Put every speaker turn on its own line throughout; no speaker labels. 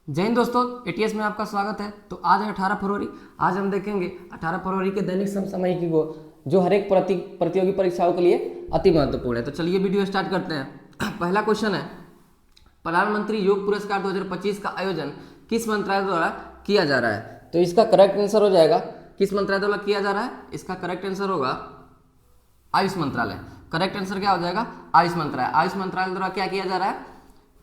जय हिंद दोस्तों, एटीएस में आपका स्वागत है। तो आज है 18 फरवरी। आज हम देखेंगे 18 फरवरी के दैनिक समसामयिकी को, जो हर एक प्रतियोगी परीक्षाओं के लिए अति महत्वपूर्ण है। तो चलिए वीडियो स्टार्ट करते हैं। पहला क्वेश्चन है, प्रधानमंत्री योग पुरस्कार 2025 का आयोजन किस मंत्रालय द्वारा किया जा रहा है? तो इसका करेक्ट आंसर हो जाएगा, किस मंत्रालय द्वारा किया जा रहा है? इसका करेक्ट आंसर होगा आयुष मंत्रालय। करेक्ट आंसर क्या हो जाएगा? आयुष मंत्रालय। आयुष मंत्रालय द्वारा क्या किया जा रहा है?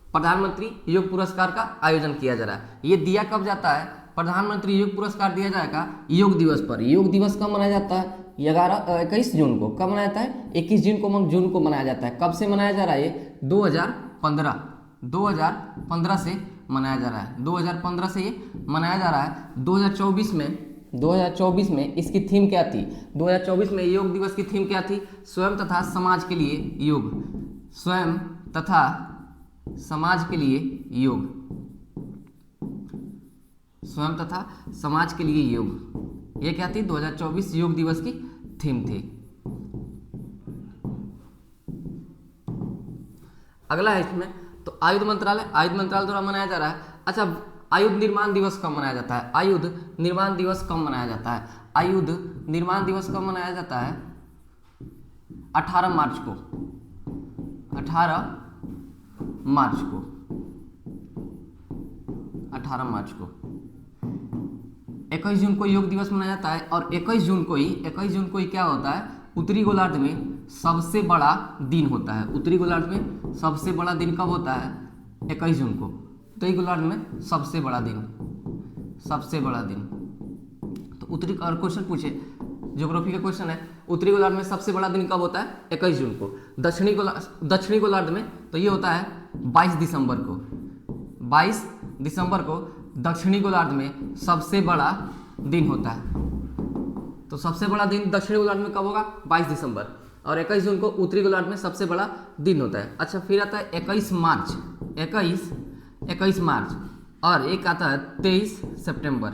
प्रधानमंत्री योग पुरस्कार का आयोजन किया जा रहा है। ये दिया कब जाता है? प्रधानमंत्री योग पुरस्कार दिया जाएगा योग दिवस पर। योग दिवस कब मनाया जाता है? 21 जून को। कब मनाया जाता है? 21 जून को मनाया जाता है। कब से मनाया जा रहा है? ये 2015 से मनाया जा रहा है। 2015 से ये मनाया जा रहा है। 2024 में इसकी थीम क्या थी? 2024 में योग दिवस की थीम क्या थी? स्वयं तथा समाज के लिए योग। स्वयं तथा समाज के लिए योग। स्वयं तथा समाज के लिए योग, ये क्या थी? 2024 योग दिवस की थीम थी। अगला है इसमें, तो आयुध मंत्रालय द्वारा मनाया जा रहा है। अच्छा, आयुध निर्माण दिवस कब मनाया जाता है? आयुध निर्माण दिवस कब मनाया जाता है? आयुध निर्माण दिवस कब मनाया जाता है? 18 मार्च को। 18 मार्च को 21 जून को योग दिवस मनाया जाता है। और 21 जून को ही क्या होता है? उत्तरी गोलार्ध में सबसे बड़ा दिन होता है। उत्तरी गोलार्ध में सबसे बड़ा दिन कब होता है? 21 जून को। उत्तरी गोलार्ध में सबसे बड़ा दिन। तो उत्तरी, और क्वेश्चन पूछे, ज्योग्राफी का क्वेश्चन है, उत्तरी गोलार्ध में सबसे बड़ा दिन कब होता है? 21 जून को। दक्षिणी गोलार्ध में तो ये होता है 22 दिसंबर को। 22 दिसंबर को दक्षिणी गोलार्ध में सबसे बड़ा दिन होता है। तो सबसे बड़ा दिन दक्षिणी गोलार्ध में कब होगा? 22 दिसंबर। और 21 जून को उत्तरी गोलार्ध में सबसे बड़ा दिन होता है। अच्छा, फिर आता है 21 मार्च। 21 मार्च। और एक आता है 23 सितंबर।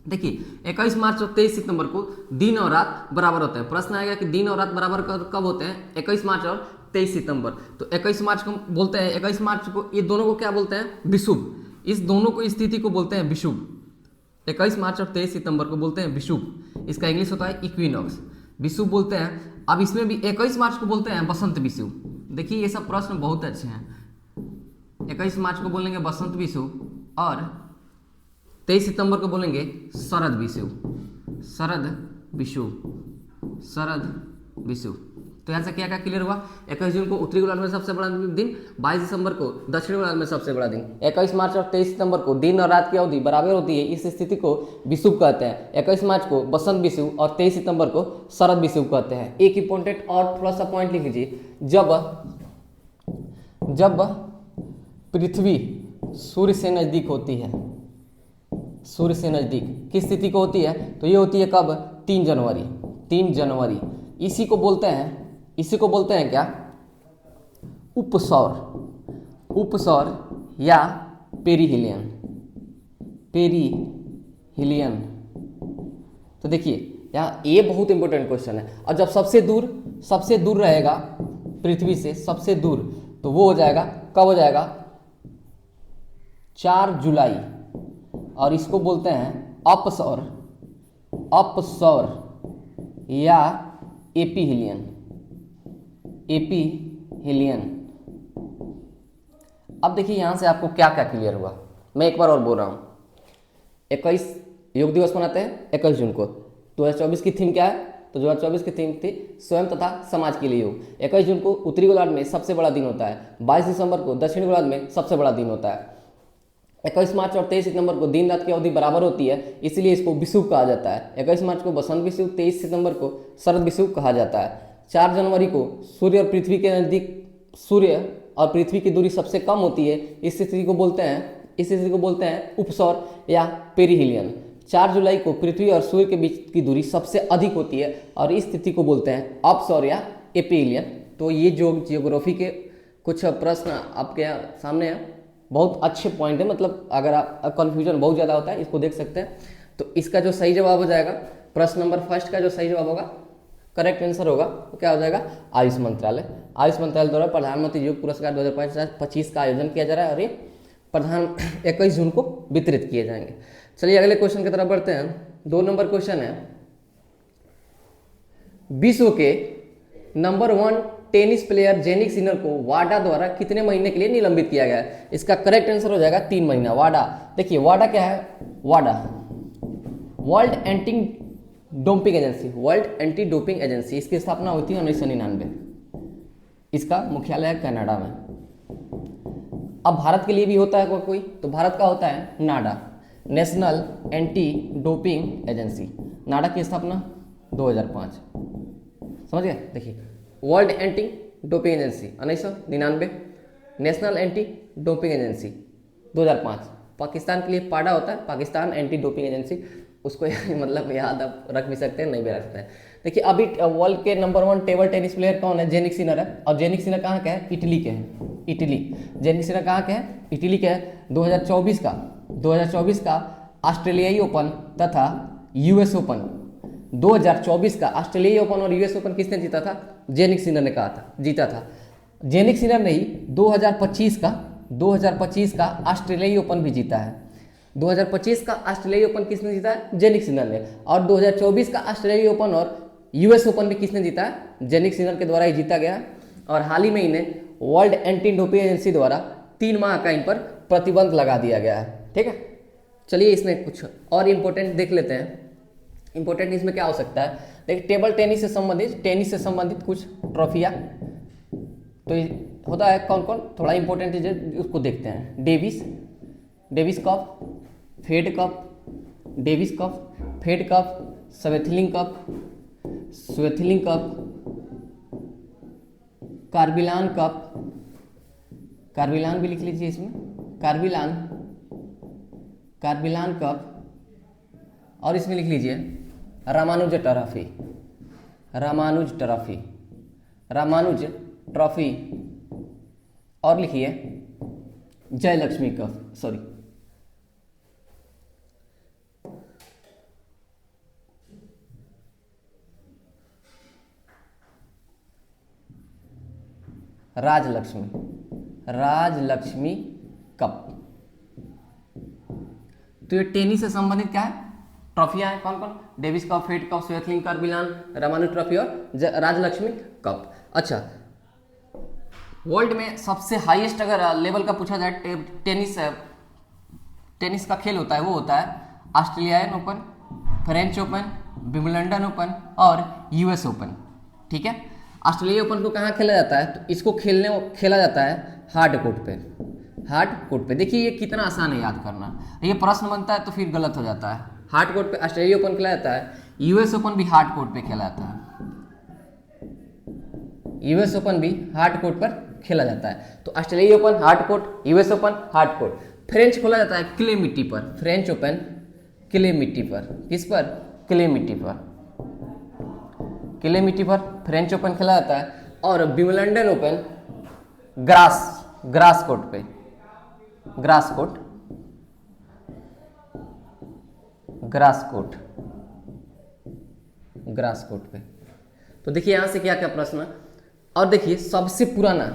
देखिए, 21 मार्च और 23 सितंबर को दिन और रात बराबर होते हैं। प्रश्न आएगा कि दिन और रात बराबर कब होते हैं? 21 मार्च और 23 सितंबर। तो 21 मार्च को बोलते हैं, 21 मार्च को, ये दोनों को क्या बोलते हैं? विषुव। इस दोनों को स्थिति को बोलते हैं विषुव। 21 मार्च और 23 सितंबर को बोलते हैं विषुव। इसका इंग्लिश होता है इक्विनॉक्स। विषुव बोलते हैं। अब इसमें भी 21 मार्च को बोलते हैं बसंत विषुव। देखिए, ये सब प्रश्न बहुत अच्छे हैं। 21 मार्च को बोलेंगे बसंत विषुव और 23 सितंबर को बोलेंगे शरद विषुव। तो यहाँ से क्या क्या क्लियर हुआ? 21 जून को उत्तरी गोलार्ध में सबसे बड़ा दिन, 22 दिसंबर को दक्षिणी गोलार्ध में सबसे बड़ा दिन, 21 मार्च और 23 सितंबर को दिन और रात की अवधि बराबर होती है। इस स्थिति को विषुव कहते हैं। 21 मार्च को बसंत विषुव और 23 सितंबर को शरद विषुव कहते हैं। एक इंपॉर्टेंट और थोड़ा सा पॉइंट लिख लीजिए, जब पृथ्वी सूर्य से नजदीक होती है, सूर्य से नजदीक किस स्थिति को होती है? तो ये होती है कब? 3 जनवरी। इसी को बोलते हैं क्या? उपसौर या पेरीहिलियन। तो देखिए, यहाँ ये बहुत इंपॉर्टेंट क्वेश्चन है। और जब सबसे दूर रहेगा पृथ्वी से, सबसे दूर, तो वो हो जाएगा, कब हो जाएगा? 4 जुलाई। और इसको बोलते हैं अपसौर या एपीहिलियन। अब देखिए, यहां से आपको क्या क्या क्लियर हुआ, मैं एक बार और बोल रहा हूं। 21 योग दिवस मनाते हैं 21 जून को। 2024 की थीम क्या है? तो 2024 की थीम थी स्वयं तथा समाज के लिए योग। 21 जून को उत्तरी गोलार्ध में सबसे बड़ा दिन होता है। 22 दिसंबर को दक्षिणी गोलार्ध में सबसे बड़ा दिन होता है। 21 मार्च और 23 सितंबर को दिन रात की अवधि बराबर होती है, इसलिए इसको विषुव कहा जाता है। 21 मार्च को बसंत विषुव, 23 सितंबर को शरद विषुव कहा जाता है। 4 जनवरी को सूर्य और पृथ्वी के नजदीक, सूर्य और पृथ्वी की दूरी सबसे कम होती है। इस स्थिति को बोलते हैं उपसौर या पेरीहिलियन। 4 जुलाई को पृथ्वी और सूर्य के बीच की दूरी सबसे अधिक होती है, और इस स्थिति को बोलते हैं अपसौर या एपीहिलियन। तो ये जो जियोग्राफी के कुछ प्रश्न आपके सामने हैं, बहुत अच्छे पॉइंट है। मतलब अगर आप कन्फ्यूजन बहुत ज़्यादा होता है, इसको देख सकते हैं। तो इसका जो सही जवाब हो जाएगा, प्रश्न नंबर फर्स्ट का जो सही जवाब होगा, करेक्ट आंसर होगा, वो क्या हो जाएगा? आयुष मंत्रालय। आयुष मंत्रालय द्वारा प्रधानमंत्री योग पुरस्कार 2025 का आयोजन किया जा रहा है। और ये प्रधान 21 जून को वितरित किए जाएंगे। चलिए अगले क्वेश्चन की तरफ बढ़ते हैं। 2 नंबर क्वेश्चन है, विश्व के number 1 tennis player Jannik Sinner को वाडा द्वारा कितने महीने के लिए निलंबित किया गया है? इसका करेक्ट आंसर हो जाएगा 3 महीना। वाडा, देखिए वाडा क्या है? वाडा world anti doping agency, world anti doping agency, इसकी स्थापना हुई थी 1999। इसका मुख्यालय है कनाडा में। अब भारत के लिए भी होता है कोई, तो भारत का होता है नाडा, नेशनल एंटी डोपिंग एजेंसी। नाडा की स्थापना 2005, समझ गए? देखिए world anti doping agency 1999, national anti doping agency 2005। Pakistan के लिए पाडा होता है, पाकिस्तान एंटी डोपिंग एजेंसी, उसको मतलब याद आप रख भी सकते हैं, नहीं भी रख सकते हैं। देखिए अभी वर्ल्ड के नंबर 1 टेबल टेनिस प्लेयर कौन है? जेनिक सिनर है। और जेनिक सिनर कहाँ के है? इटली के हैं, इटली। जेनिक सिनर कहाँ के हैं? इटली के हैं। 2024 का ऑस्ट्रेलियाई ओपन तथा यूएस ओपन, 2024 का ऑस्ट्रेलियाई ओपन और यूएस ओपन किसने जीता था? जेनिक सिनर ने कहा था, जीता था। जेनिक सिनर ने ही 2025 का ऑस्ट्रेलियाई ओपन भी जीता है। 2025 का ऑस्ट्रेलियाई ओपन किसने जीता है? जेनिक सिनर ने। और 2024 का ऑस्ट्रेलियाई ओपन और यूएस ओपन भी किसने जीता है? जेनिक सिनर के द्वारा ही जीता गया। और हाल ही में इन्हें वर्ल्ड एंटी डोपिंग एजेंसी द्वारा 3 माह का इन पर प्रतिबंध लगा दिया गया है। ठीक है, चलिए इसमें कुछ और इम्पोर्टेंट देख लेते हैं। इंपॉर्टेंट इसमें क्या हो सकता है? देखिए टेबल टेनिस से संबंधित कुछ ट्रॉफियाँ तो होता है कौन कौन, थोड़ा इंपॉर्टेंट है उसको देखते हैं। Davis Cup, Fed Cup, Davis Cup, Fed Cup, Swaythling Cup, Corbillon Cup, Corbillon भी लिख लीजिए इसमें, कार्बिलान कप, और इसमें लिख लीजिए रामानुज ट्रॉफी, और लिखिए Jayalakshmi cup, sorry Rajalakshmi cup. तो ये टेनिस से संबंधित क्या है? ट्रॉफियां हैं कौन कौन? Davis Cup, Fed Cup, Swaythling, Corbillon, Ramanuj trophy और राजलक्ष्मी कप। अच्छा, वर्ल्ड में सबसे हाईएस्ट अगर लेवल का पूछा जाए टेनिस का खेल होता है, वो होता है Australian open, French open, Wimbledon open और यूएस ओपन। ठीक है, ऑस्ट्रेलिया ओपन को कहाँ खेला जाता है? तो इसको खेला जाता है हार्ड कोर्ट पे। देखिए ये कितना आसान है याद करना, ये प्रश्न बनता है तो फिर गलत हो जाता है। हार्ड कोर्ट पे ऑस्ट्रेलिया ओपन खेला जाता है, यूएस ओपन भी हार्ड कोर्ट पे खेला जाता है, यूएस ओपन भी हार्ड कोर्ट पर खेला जाता है। तो Australia open hard court, US open hard court. French खेला जाता है क्ले मिट्टी पर, फ्रेंच ओपन क्ले मिट्टी पर, किस पर? क्ले मिट्टी पर फ्रेंच ओपन खेला जाता है। और विंबलडन ओपन ग्रास कोर्ट पे। तो देखिए यहां से क्या क्या प्रश्न। और देखिए सबसे पुराना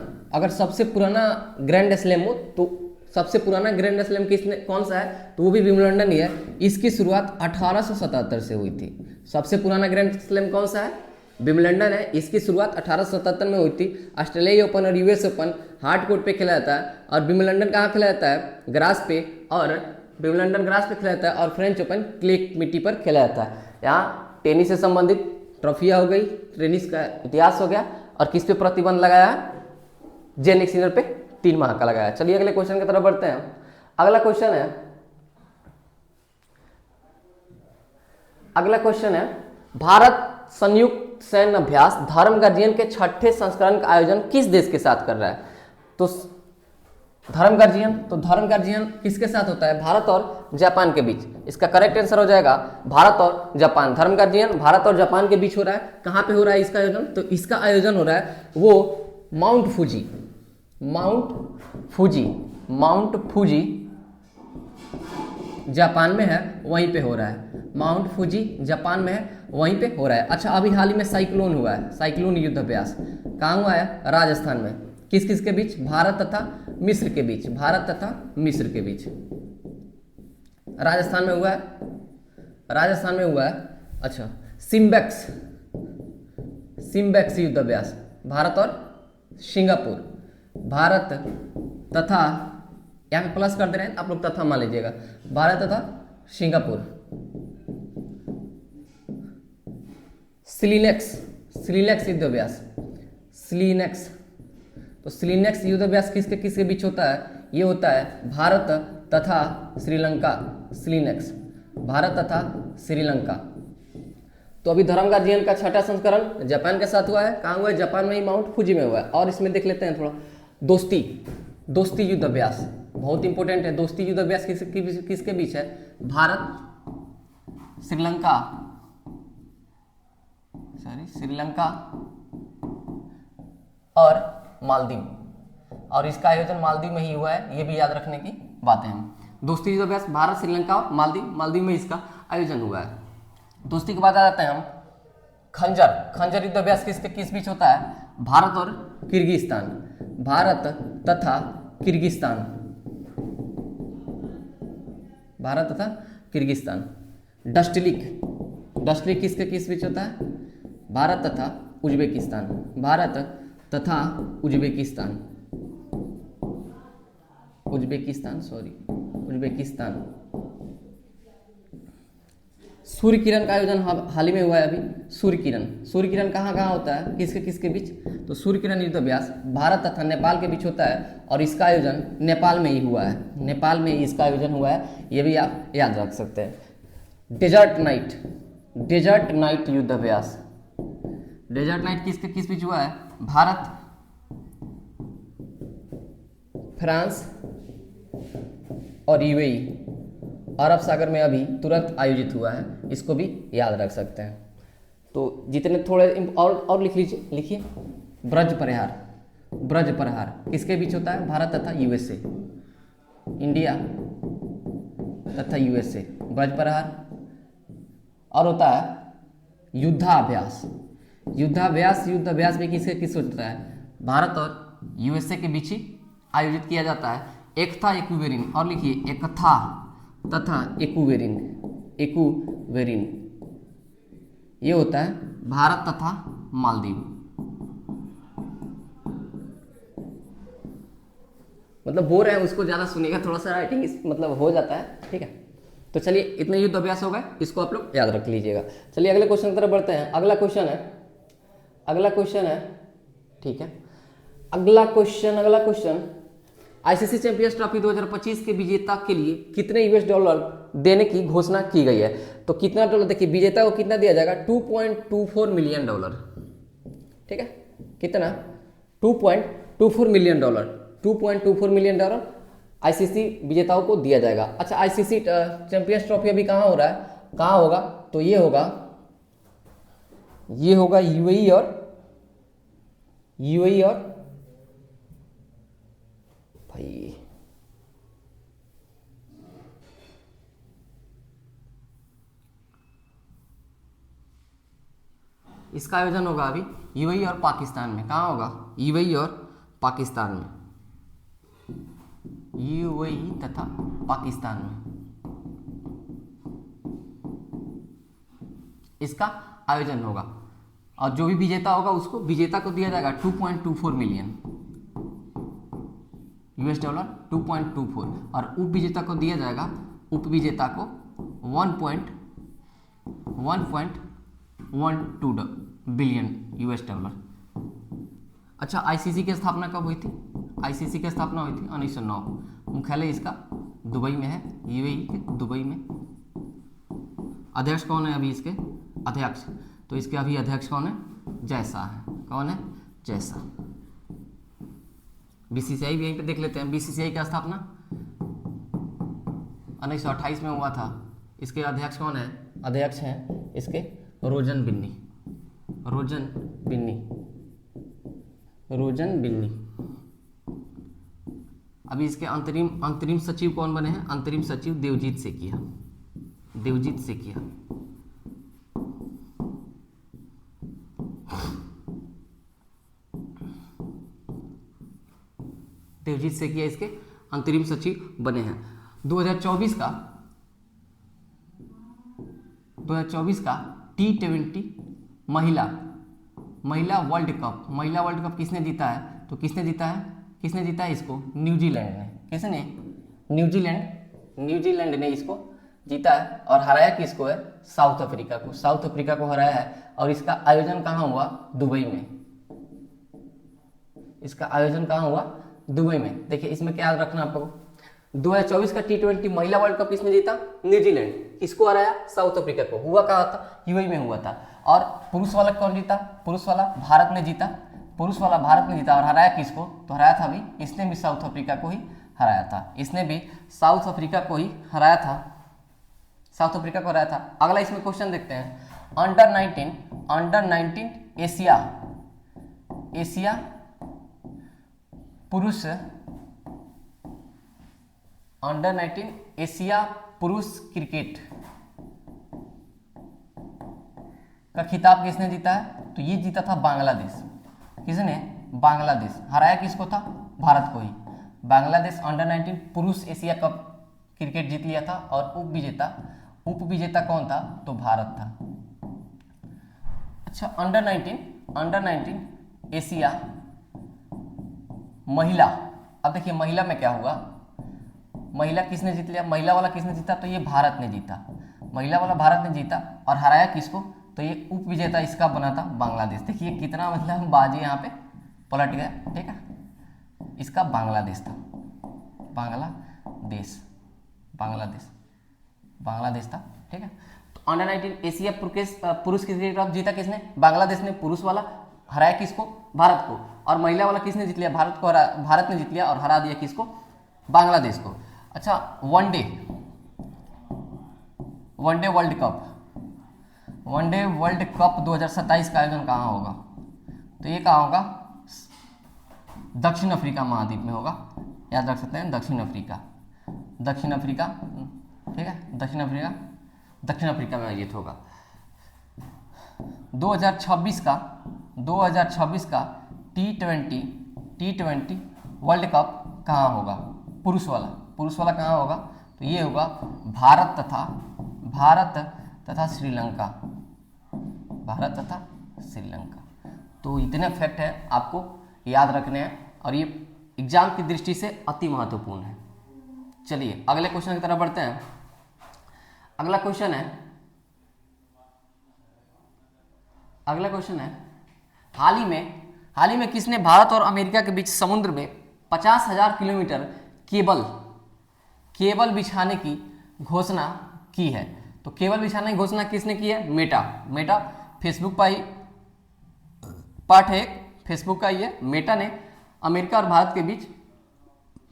ग्रैंड स्लैम हो तो सबसे पुराना ग्रैंड स्लैम कौन सा है? तो वो भी विंबलडन ही है। इसकी शुरुआत 1877 से हुई थी। सबसे पुराना ग्रैंड स्लैम कौन सा है? विंबलडन है। इसकी शुरुआत 1877 में हुई थी। ऑस्ट्रेलिया ओपन और यूएस ओपन हार्ड कोर्ट पे खेला जाता है और विंबलडन कहाँ खेला जाता है? ग्रास पे, और विंबलडन ग्रास पे खेला जाता है और फ्रेंच ओपन क्ले मिट्टी पर खेला जाता है। यहाँ टेनिस से संबंधित ट्रॉफियाँ हो गई, टेनिस का इतिहास हो गया, और किस पे प्रतिबंध लगाया? जेनिक सिनर पे 3 माह का लगाया। चलिए अगले क्वेश्चन की तरफ बढ़ते हैं। अगला क्वेश्चन है भारत संयुक्त सैन्य अभ्यास धर्म गार्जियन के 6ठे संस्करण का आयोजन किस देश के साथ कर रहा है? तो धर्म गार्जियन किसके साथ होता है? भारत और जापान के बीच। इसका करेक्ट आंसर हो जाएगा भारत और जापान। धर्म गार्जियन भारत और जापान के बीच हो रहा है। कहाँ पे हो रहा है इसका आयोजन? तो इसका आयोजन हो रहा है वो माउंट फूजी जापान में है, वहीं पे हो रहा है। माउंट फूजी जापान में है, वहीं पे हो रहा है। अच्छा, अभी हाल ही में साइक्लोन हुआ है, साइक्लोन युद्ध अभ्यास कहाँ हुआ है? राजस्थान में। किस किस के बीच? भारत तथा मिस्र के बीच, भारत तथा मिस्र के बीच। राजस्थान में हुआ है, राजस्थान में हुआ है। अच्छा, सिम्बेक्स, सिम्बेक्स युद्ध अभ्यास, भारत और सिंगापुर, भारत तथा, यहाँ पे प्लस कर दे रहे हैं आप लोग, तथा मान लीजिएगा, भारत तथा सिंगापुर। स्लीनेक्स, स्लीनेक्स युद्ध अभ्यास, स्लीनेक्स, तो स्लीनेक्स युद्ध अभ्यास किसके किसके बीच होता है? ये होता है भारत तथा श्रीलंका, स्लीनेक्स, भारत तथा श्रीलंका। तो अभी धर्मगार्जियन का छठा संस्करण जापान के साथ हुआ है। कहाँ हुआ है? जापान में ही, माउंट फूजी में हुआ है। और इसमें देख लेते हैं थोड़ा, दोस्ती, दोस्ती युद्ध अभ्यास बहुत इंपॉर्टेंट है। दोस्ती युद्ध अभ्यास किसके बीच है? भारत, श्रीलंका, श्रीलंका और मालदीव। और इसका आयोजन मालदीव में ही हुआ है, ये भी याद रखने की बातें हैं। दोस्ती युद्ध अभ्यास भारत, श्रीलंका और मालदीव, मालदीव में इसका आयोजन हुआ है। दोस्ती के बाद आ जाते हैं हम खंजर, खंजर युद्ध अभ्यास किस बीच होता है? भारत और किर्गिस्तान, भारत तथा किर्गिस्तान, भारत तथा किर्गिस्तान। डस्टलिक, डस्टलिक किसके किस बीच होता है? भारत तथा उज्बेकिस्तान, भारत तथा Uzbekistan, Uzbekistan, sorry Uzbekistan. Surya Kiran का आयोजन हाल ही में हुआ है अभी, सूर्य किरण। सूर्य किरण कहाँ कहाँ होता है? किसके किसके बीच? तो सूर्य किरण युद्ध अभ्यास भारत तथा नेपाल के बीच होता है, और इसका आयोजन नेपाल में ही हुआ है, नेपाल में ही इसका आयोजन हुआ है, ये भी आप याद रख सकते हैं। डेजर्ट नाइट, डेजर्ट नाइट युद्ध अभ्यास, डेजर्ट नाइट किसके किस बीच हुआ है? भारत, फ्रांस और यूएई, अरब सागर में अभी तुरंत आयोजित हुआ है, इसको भी याद रख सकते हैं। तो जितने थोड़े और लिख लीजिए, लिखिए। ब्रज प्रहार, ब्रज प्रहार किसके बीच होता है? भारत तथा यूएसए, इंडिया तथा यूएसए, ब्रज प्रहार। और होता है युद्धाभ्यास, युद्धाभ्यास, युद्ध अभ्यास भी किसके किस होता है? भारत और यूएसए के बीच ही आयोजित किया जाता है। एकथा एक्वेरिन, और लिखिए एकथा तथा एक्वेरिन, एक्वेरिन, ये होता है भारत तथा मालदीव। मतलब बोल रहे हैं उसको ज़्यादा सुनिएगा, थोड़ा सा राइटिंग मतलब हो जाता है, ठीक है। तो चलिए इतने युद्ध अभ्यास हो गए, इसको आप लोग याद रख लीजिएगा। चलिए अगले क्वेश्चन की तरफ बढ़ते हैं। अगला क्वेश्चन है, अगला क्वेश्चन है, ठीक है, अगला क्वेश्चन आईसीसी चैंपियंस ट्रॉफी 2025 के विजेता के लिए कितने यूएस डॉलर देने की घोषणा की गई है? तो कितना डॉलर, देखिए विजेता को कितना दिया जाएगा? 2.24 मिलियन डॉलर, ठीक है, कितना? 2.24 million dollar, 2.24 million dollar ICC विजेताओं को दिया जाएगा। अच्छा, आईसीसी चैंपियंस ट्रॉफी अभी कहाँ हो रहा है, कहाँ होगा? तो ये होगा यूएई और भाई इसका आयोजन होगा अभी यूएई और पाकिस्तान में। कहाँ होगा? यूएई और पाकिस्तान में, यूएई तथा पाकिस्तान में इसका आयोजन होगा। और जो भी विजेता होगा उसको, विजेता को दिया जाएगा 2.24 मिलियन यूएस डॉलर, 2.24, और उप विजेता को दिया जाएगा, उप विजेता को 1.12 बिलियन यूएस डॉलर। अच्छा, आईसीसी की स्थापना कब हुई थी? आईसीसी की स्थापना हुई थी 1909। मुख्यालय इसका दुबई में है, यूएई के दुबई में। अध्यक्ष कौन है अभी इसके? अध्यक्ष, तो इसके अभी अध्यक्ष कौन है? जय शाह है। कौन है? जय शाह। बीसीसीआई भी यहीं पे देख लेते हैं। बीसीसीआई की स्थापना 1928 में हुआ था। इसके अध्यक्ष कौन है? अध्यक्ष हैं इसके रोजन बिन्नी, रोजन बिन्नी, रोजन बिन्नी। अभी इसके अंतरिम सचिव कौन बने हैं? अंतरिम सचिव देवजीत सेकिया, देवजीत सेकिया। देवजीत सेकिया इसके अंतरिम सचिव बने हैं। 2024 का T20 महिला वर्ल्ड कप किसने जीता है? तो किसने जीता है इसको? न्यूजीलैंड ने। किसने? न्यूजीलैंड ने इसको जीता है। और हराया किसको है? साउथ अफ्रीका को हराया है। और इसका आयोजन कहाँ हुआ? दुबई में। देखिए इसमें क्या याद रखना आपको, 2024 का T20 महिला वर्ल्ड कप किसने जीता? न्यूजीलैंड। किसको हराया? साउथ अफ्रीका को। हुआ कहाँ था? यूएई में हुआ था। और पुरुष वाला कौन जीता? पुरुष वाला भारत ने जीता। और हराया किसको? तो हराया था भी, इसने भी साउथ अफ्रीका को ही हराया था। अगला इसमें क्वेश्चन देखते हैं, अंडर 19 एशिया पुरुष अंडर 19 एशिया पुरुष क्रिकेट का खिताब किसने जीता है? तो ये जीता था बांग्लादेश। किसने? बांग्लादेश। हराया किसको था? भारत को ही। बांग्लादेश अंडर 19 पुरुष एशिया कप क्रिकेट जीत लिया था। और उपविजेता कौन था? तो भारत था। अच्छा, अंडर 19 एशिया महिला। अब देखिए महिला में क्या हुआ, महिला किसने जीत लिया? महिला वाला किसने जीता? तो ये भारत ने जीता। और हराया किसको? तो ये उपविजेता इसका बना था बांग्लादेश। देखिए कितना मतलब बाजी यहाँ पे पलट गया। ठीक है, इसका बांग्लादेश था। बांग्लादेश था। ठीक है, तो अंडर 19 एशिया पुरुष क्रिकेट कप जीता किसने? बांग्लादेश ने पुरुष वाला। हराया किसको? भारत को। और महिला वाला किसने जीत लिया? भारत ने जीत लिया और हरा दिया किसको? बांग्लादेश को। अच्छा, वनडे वर्ल्ड कप 2027 का आयोजन कहाँ होगा? तो ये कहाँ होगा? दक्षिण अफ्रीका महाद्वीप में होगा। याद रख सकते हैं, दक्षिण अफ्रीका। ठीक है, दक्षिण अफ्रीका में आयोजित होगा। 2026 का T20 वर्ल्ड कप कहाँ होगा? पुरुष वाला कहाँ होगा? तो ये होगा भारत तथा श्रीलंका। तो इतने फैक्ट है आपको याद रखने हैं और ये एग्जाम की दृष्टि से अति महत्वपूर्ण है। चलिए अगले क्वेश्चन की तरफ बढ़ते हैं। अगला क्वेश्चन है हाल ही में किसने भारत और अमेरिका के बीच समुद्र में 50,000 किलोमीटर केबल बिछाने की घोषणा की है? तो केबल बिछाने की घोषणा किसने की है? मेटा फेसबुक का ही पार्ट है, फेसबुक का ही है। मेटा ने अमेरिका और भारत के बीच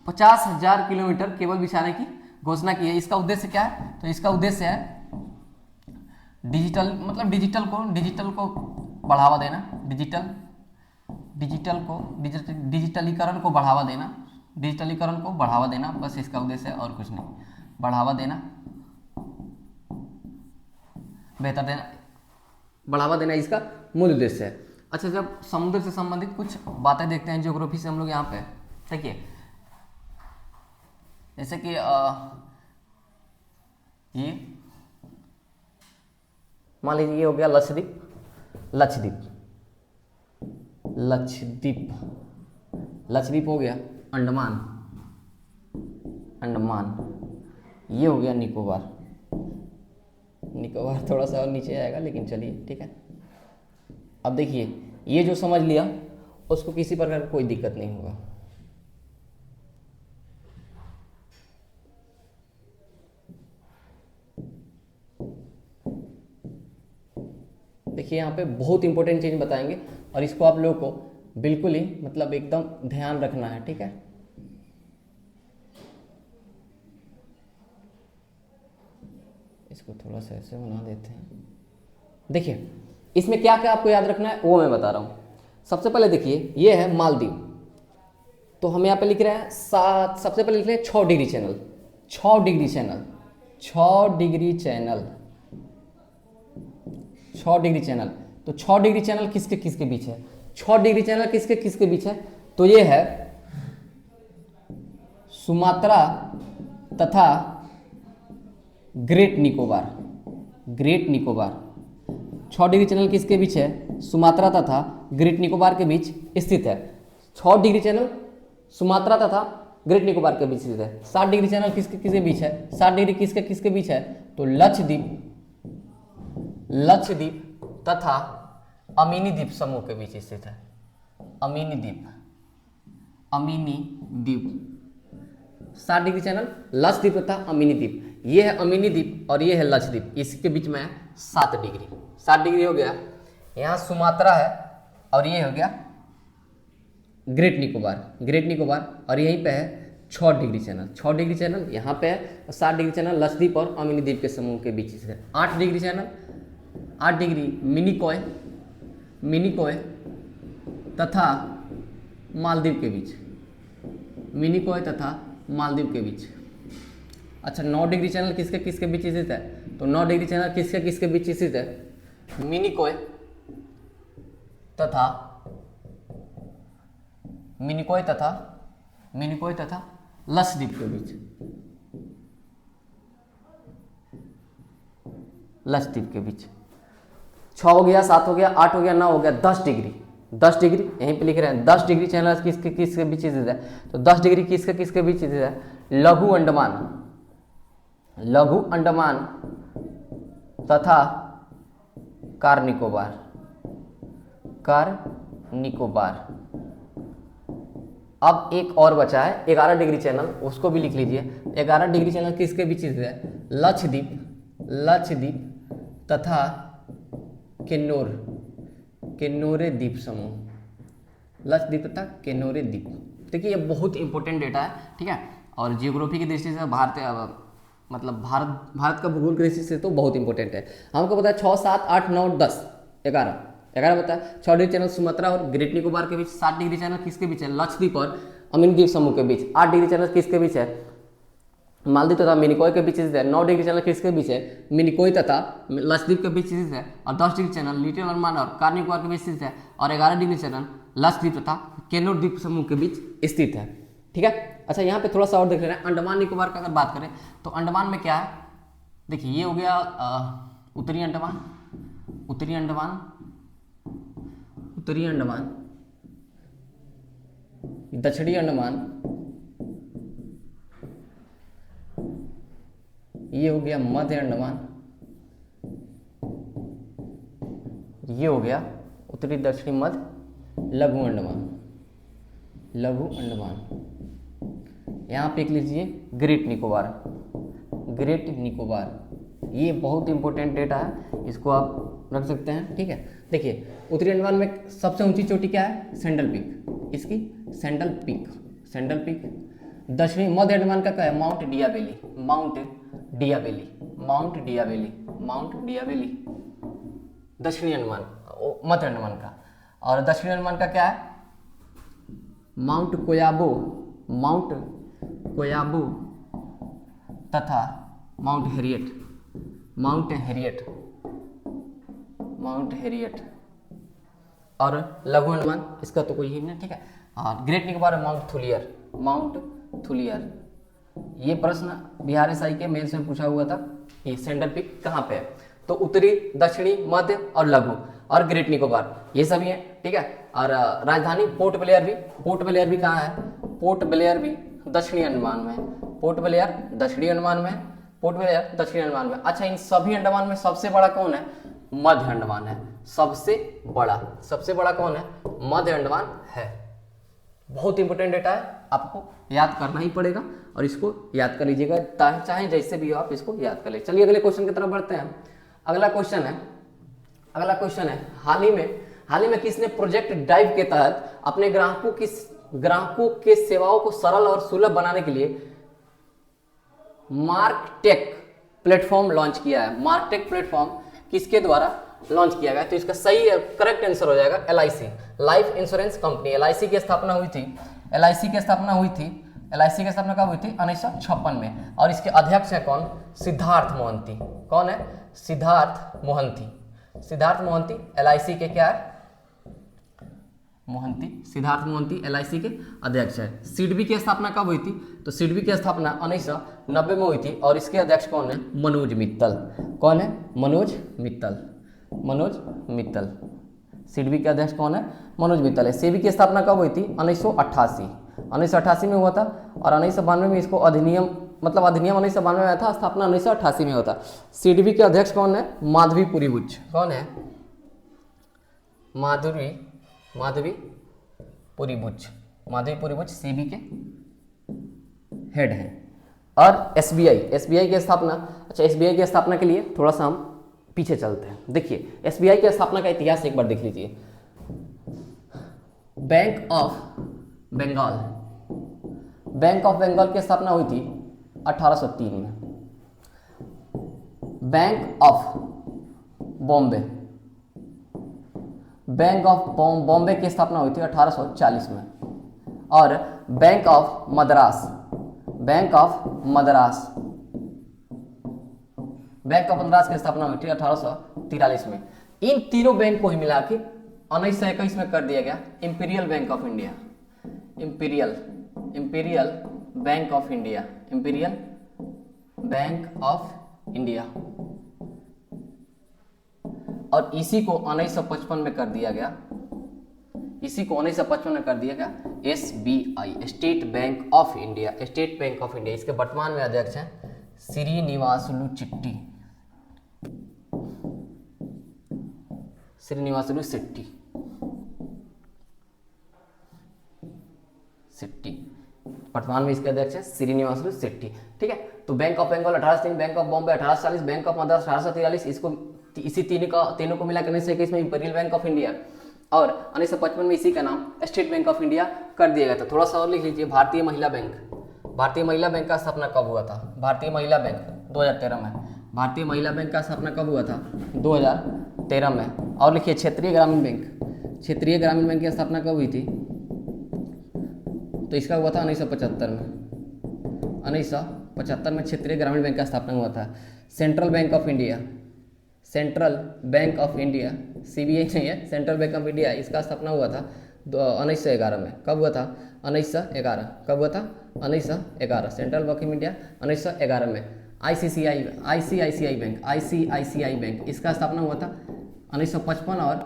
50,000 किलोमीटर केबल बिछाने की घोषणा की है। इसका उद्देश्य क्या है? तो इसका उद्देश्य है डिजिटल को बढ़ावा देना, डिजिटलीकरण को बढ़ावा देना, बस इसका उद्देश्य है और कुछ नहीं। बढ़ावा देना इसका मूल उद्देश्य है। अच्छा, जब समुद्र से संबंधित कुछ बातें देखते हैं ज्योग्राफी से हम लोग यहाँ पे, देखिए जैसे कि ये मान लीजिए ये हो गया लक्षद्वीप हो गया, अंडमान, ये हो गया निकोबार थोड़ा सा और नीचे आएगा लेकिन चलिए ठीक है। अब देखिए ये जो समझ लिया उसको किसी प्रकार कोई दिक्कत नहीं होगा। देखिए यहाँ पे बहुत इंपॉर्टेंट चीज बताएंगे और इसको आप लोगों को बिल्कुल ही मतलब एकदम ध्यान रखना है, ठीक है। इसको थोड़ा सा ऐसे बना देते हैं। देखिए इसमें क्या क्या आपको याद रखना है वो मैं बता रहा हूँ। सबसे पहले देखिए ये है मालदीव, तो हम यहाँ पे लिख रहे हैं सबसे पहले लिख रहे हैं 6 डिग्री चैनल। तो 6 डिग्री चैनल किसके किसके बीच है? 6 डिग्री चैनल किसके किसके बीच है? तो ये है सुमात्रा तथा great Nicobar. Great Nicobar 6 degree channel किसके बीच है? सुमात्रा तथा ग्रेट निकोबार के बीच स्थित है। 6 डिग्री चैनल सुमात्रा तथा ग्रेट निकोबार के बीच स्थित है। 7 डिग्री चैनल किसके किसके बीच है? 7 डिग्री किसके किसके बीच है? तो लक्षद्वीप तथा अमीनी द्वीप समूह के बीच स्थित है। अमीनी द्वीप 7 डिग्री चैनल लक्षद्वीप तथा अमीनी द्वीप। ये है अमीनी द्वीप और ये है लक्षद्वीप, इसके बीच में है 7 डिग्री। 7 डिग्री हो गया। यहाँ सुमात्रा है और ये हो गया ग्रेट निकोबार और यहीं पे है 6 डिग्री चैनल। 6 डिग्री चैनल यहाँ पे है, 7 डिग्री चैनल लक्षद्वीप और अमीनी द्वीप के समूह के बीच से। 8 डिग्री चैनल, 8 डिग्री मिनिकॉय तथा मालदीव के बीच। मिनिकॉय तथा मालदीव के बीच। अच्छा 9 डिग्री चैनल किसके किसके बीच स्थित है? तो 9 डिग्री चैनल किसके किसके बीच स्थित है? मिनिकॉय तथा लक्षद्वीप के बीच। लक्षद्वीप के बीच 6 हो गया, 7 हो गया, 8 हो गया, 9 हो गया, 10 डिग्री। 10 डिग्री यहीं पे लिख रहे हैं। 10 डिग्री चैनल किसके किसके बीच स्थित है? तो 10 डिग्री किसके किसके बीच स्थित है? लघु अंडमान तथा कार निकोबार। अब एक और बचा है 11 डिग्री चैनल, उसको भी लिख लीजिए। 11 डिग्री चैनल किसके बीच स्थित है? लक्षद्वीप तथा केन्नोरे द्वीप समूह। लक्षद्वीप तथा केन्नोरे द्वीप। देखिए ये बहुत इंपॉर्टेंट डेटा है, ठीक है। और जियोग्राफी की दृष्टि से भारत का भूगोल की दृष्टि से तो बहुत इंपॉर्टेंट है। हमको पता है 6, 7, 8, 9, 10, 11 बता है। 6 डिग्री चैनल सुमात्रा और ग्रेट निकोबार के बीच। 7 डिग्री चैनल किसके बीच है? लक्षद्वीप और अमीनी द्वीप समूह के बीच। 8 डिग्री चैनल किसके बीच है? मालदीव तथा मिनिकॉय के बीच स्थित है। 9 डिग्री चैनल किसके बीच है? मिनिकॉय तथा लक्षद्वीप के बीच स्थित है। और 10 डिग्री चैनल लिटिल अंडमान और कार निकोबार के बीच स्थित है। और 11 डिग्री चैनल लक्षद्वीप तथा केन्नोर द्वीप समूह के बीच स्थित है, ठीक है। अच्छा यहाँ पे थोड़ा सा और देख ले रहे हैं। अंडमान निकोबार का अगर बात करें तो अंडमान में क्या है? देखिए ये हो गया उत्तरी अंडमान, दक्षिणी अंडमान, ये हो गया मध्य अंडमान, ये हो गया उत्तरी दक्षिणी मध्य लघु अंडमान। यहाँ पे लिख लीजिए ग्रेट निकोबार। ये बहुत इंपॉर्टेंट डेटा है, इसको आप रख सकते हैं, ठीक है। देखिए उत्तरी अंडमान में सबसे ऊंची चोटी क्या है? सेंट्रल पीक, इसकी सेंट्रल पीक। दक्षिणी मध्य अंडमान का क्या है? माउंट डियाबेली। दक्षिणी अंडमान मध्य अंडमान का। और दक्षिणी अंडमान का क्या है? माउंट कोयाबो तथा माउंट हेरियट। और लघु अंडमान इसका तो कोई ही नहीं, ठीक है। और ग्रेट निकोबार माउंट थुलियर। ये प्रश्न बिहार एसआई के मेंस में पूछा हुआ था। ये सेंट्रल पीक कहाँ पे है? तो उत्तरी, दक्षिणी, मध्य और लघु और ग्रेट निकोबार ये सभी है, ठीक है। और राजधानी पोर्ट ब्लेयर भी कहाँ है? पोर्ट ब्लेयर भी दक्षिणी अंडमान में। दक्षिणी अंडमान में। अच्छा इन सभी अंडमान में सबसे बड़ा कौन है? मध्य अंडमान है। सबसे बड़ा कौन है? मध्य अंडमान है। बहुत इंपॉर्टेंट डेटा है, आपको याद करना ही पड़ेगा और इसको याद कर लीजिएगा, चाहे जैसे भी हो आप इसको याद कर ले। चलिए अगले क्वेश्चन की तरफ बढ़ते हैं। अगला क्वेश्चन है हाल ही में किसने प्रोजेक्ट ड्राइव के तहत अपने ग्राहकों के सेवाओं को सरल और सुलभ बनाने के लिए मार्कटेक प्लेटफॉर्म लॉन्च किया है? मार्कटेक प्लेटफॉर्म किसके द्वारा लॉन्च किया गया? तो इसका सही करेक्ट आंसर हो जाएगा LIC, life insurance company. LIC की स्थापना हुई थी कब हुई थी? 1956 में। और इसके अध्यक्ष है कौन? सिद्धार्थ मोहंती। कौन है? सिद्धार्थ मोहंती। LIC के क्या है? मोहंती, सिद्धार्थ मोहंती LIC के अध्यक्ष है। सिडबी की स्थापना कब हुई थी? तो सिडबी की स्थापना 1990 में हुई थी और इसके अध्यक्ष कौन है? मनोज मित्तल। कौन है? मनोज मित्तल। मनोज मित्तल। सिडबी के अध्यक्ष कौन है? मनोज मित्तल है। सेबी की स्थापना कब हुई थी? 1988 में हुआ था और 1992 में इसको अधिनियम 1992 में आया था, स्थापना 1988 में होता। सिडबी के अध्यक्ष कौन है? माधवी पुरीबुच। कौन है? माधवी पुरीबुच। माधवी पुरीबुच सीबी के हेड हैं। और एसबीआई की स्थापना, अच्छा एसबीआई की स्थापना के लिए थोड़ा सा हम पीछे चलते हैं। देखिए एसबीआई की स्थापना का इतिहास एक बार देख लीजिए। बैंक ऑफ बंगाल की स्थापना हुई थी 1803 में। बैंक ऑफ बॉम्बे की स्थापना हुई थी 1840 में। और बैंक ऑफ मद्रास की स्थापना हुई थी 1843 में। इन तीनों बैंक को ही मिला के 1921 में कर दिया गया imperial bank of India. Imperial bank of India. और इसी को 1955 में कर दिया गया SBI, state bank of India. इसके वर्तमान में अध्यक्ष हैं श्रीनिवासुलु शेट्टी। वर्तमान में इसके अध्यक्ष है श्रीनिवासुलु शेट्टी। ठीक है, तो bank of Bengal 1803, bank of Bombay 1840, bank of Madras 1843, इसको इसी तीनों को मिला करने से इसमें इंपीरियल बैंक ऑफ इंडिया। और 1955 में इसी का नाम स्टेट बैंक ऑफ इंडिया कर दिया गया था। थोड़ा सा और लिख लीजिए, भारतीय महिला बैंक का स्थापना कब हुआ था? भारतीय महिला बैंक 2013 में। भारतीय महिला बैंक का स्थापना कब हुआ था? 2013 में। और लिखिए क्षेत्रीय ग्रामीण बैंक की स्थापना कब हुई थी? तो इसका हुआ था 1975 में। 1975 में क्षेत्रीय ग्रामीण बैंक का स्थापना हुआ था। Central bank of India CBI नहीं है, सेंट्रल बैंक ऑफ इंडिया, इसका स्थापना हुआ था 1911 में। कब हुआ था? 1911। सेंट्रल बैंक ऑफ इंडिया 1911 में। ICICI बैंक, इसका स्थापना हुआ था 1955 और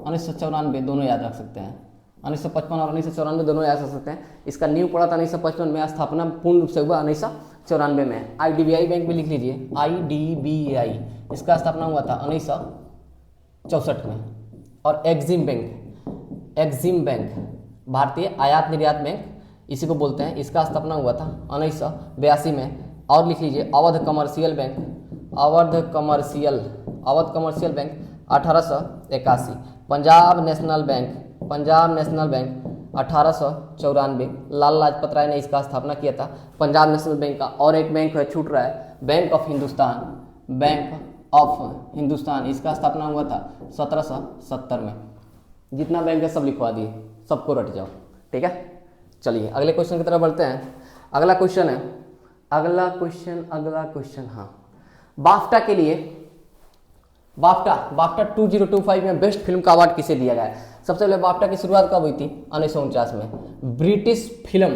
1994, दोनों याद रख सकते हैं। 1955 और 1994 दोनों याद रख सकते हैं। इसका नींव पड़ा था 1955 में, स्थापना पूर्ण रूप से हुआ 1994 में। IDBI बैंक भी लिख लीजिए, IDBI, इसका स्थापना हुआ था 1964 में। और एक्जिम बैंक भारतीय आयात निर्यात बैंक इसी को बोलते हैं, इसका स्थापना हुआ था 1982 में। और लिख लीजिए Awadh commercial bank 1881। Punjab national bank 1894, Lala Lajpat Rai ने इसका स्थापना किया था पंजाब नेशनल बैंक का। और एक बैंक छूट रहा है, बैंक ऑफ हिंदुस्तान, इसका स्थापना हुआ था 1770 में। जितना बैंक है सब लिखवा दिए, सबको रट जाओ। ठीक है, चलिए अगले क्वेश्चन की तरफ बढ़ते हैं। अगला क्वेश्चन हाँ, बाफ्टा के लिए बाफ्टा 2025 में बेस्ट फिल्म का अवार्ड किसे दिया गया है? सबसे पहले बाफ्टा की शुरुआत कब हुई थी? 1949 में। British film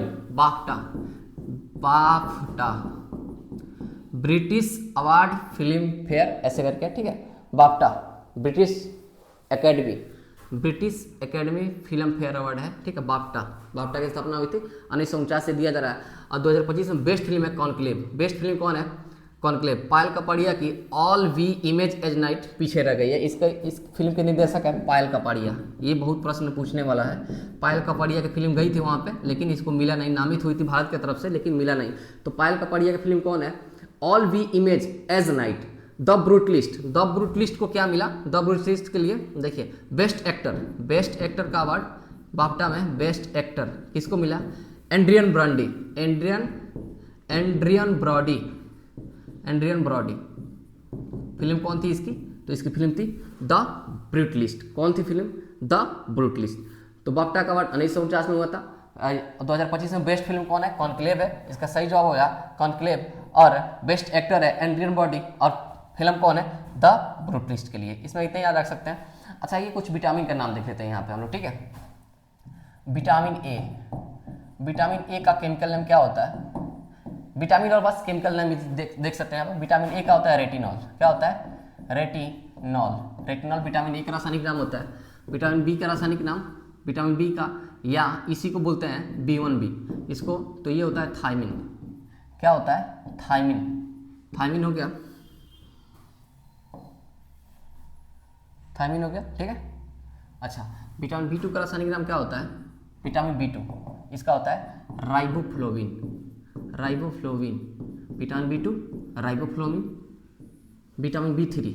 British award film fair, ऐसे करके, ठीक है। BAFTA British academy film fair award है, ठीक है। बाफ्टा की स्थापना हुई थी 1949 से दिया जा रहा है। और 2025 में बेस्ट फिल्म है कॉन्क्लेव। बेस्ट फिल्म कौन है? कॉन्क्लेव। पायल कपाड़िया की all we imagine as night पीछे रह गई है। इस फिल्म के निर्देशक है पायल कपाड़िया। ये बहुत प्रश्न पूछने वाला है। पायल कपाड़िया की फिल्म गई थी वहाँ पे, लेकिन इसको मिला नहीं। नामित हुई थी भारत की तरफ से, लेकिन मिला नहीं। तो पायल कपाड़िया की फिल्म कौन है? All we imagine as night. The brutalist को क्या मिला? द ब्रूटलिस्ट के लिए देखिए बेस्ट एक्टर का अवार्ड बाफ्टा में बेस्ट एक्टर किसको मिला? Adrian Brody. फिल्म कौन थी इसकी? तो इसकी फिल्म थी द ब्रूटलिस्ट। कौन थी फिल्म? The brutalist. तो बाफ्टा का अवार्ड 1949 में हुआ था। 2025 में बेस्ट फिल्म कौन है? कॉन्क्लेव है। इसका सही जवाब होगा कॉन्क्लेव। और बेस्ट एक्टर है एंड्रियन ब्रॉडी। और फिल्म कौन है? द ब्रूटलिस्ट के लिए। इसमें इतना याद रख सकते हैं। अच्छा, ये कुछ विटामिन का नाम देख लेते हैं यहाँ पे हम लोग, ठीक है। विटामिन ए, विटामिन ए का केमिकल नेम क्या होता है? विटामिन और बस केमिकल नेम देख सकते हैं आप। विटामिन ए का होता है रेटिनॉल। क्या होता है? रेटिनॉल। रेटिनॉल विटामिन ए का रासायनिक नाम होता है। विटामिन बी का रासायनिक नाम, विटामिन बी का, या इसी को बोलते हैं B1B इसको, तो ये होता है थायमिन। क्या होता है? थायमिन। थायमिन हो गया, थायमिन हो गया, ठीक है। अच्छा, विटामिन B2 का रासायनिक नाम क्या होता है? विटामिन B2 इसका होता है riboflavin. Riboflavin, vitamin B2 riboflavin. Vitamin B3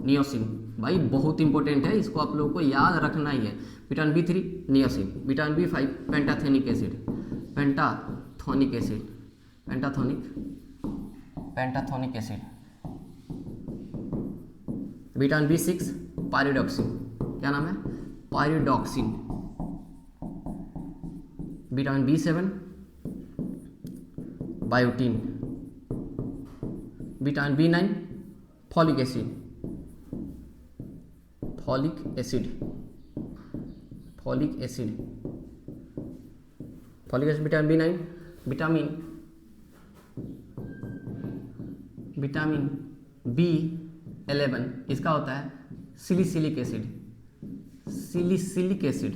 नियोसिन। भाई बहुत इंपॉर्टेंट है, इसको आप लोगों को याद रखना ही है। Vitamin B3 niacin. Vitamin B5 pantothenic acid. Pantothenic acid, pantothenic acid. Vitamin B6 pyridoxine. क्या नाम है? Pyridoxine. Vitamin B7 biotin. Vitamin B9 folic acid. Folic acid, folic acid, folic acid. Vitamin B9, vitamin B11 इसका होता है salicylic acid. Salicylic acid,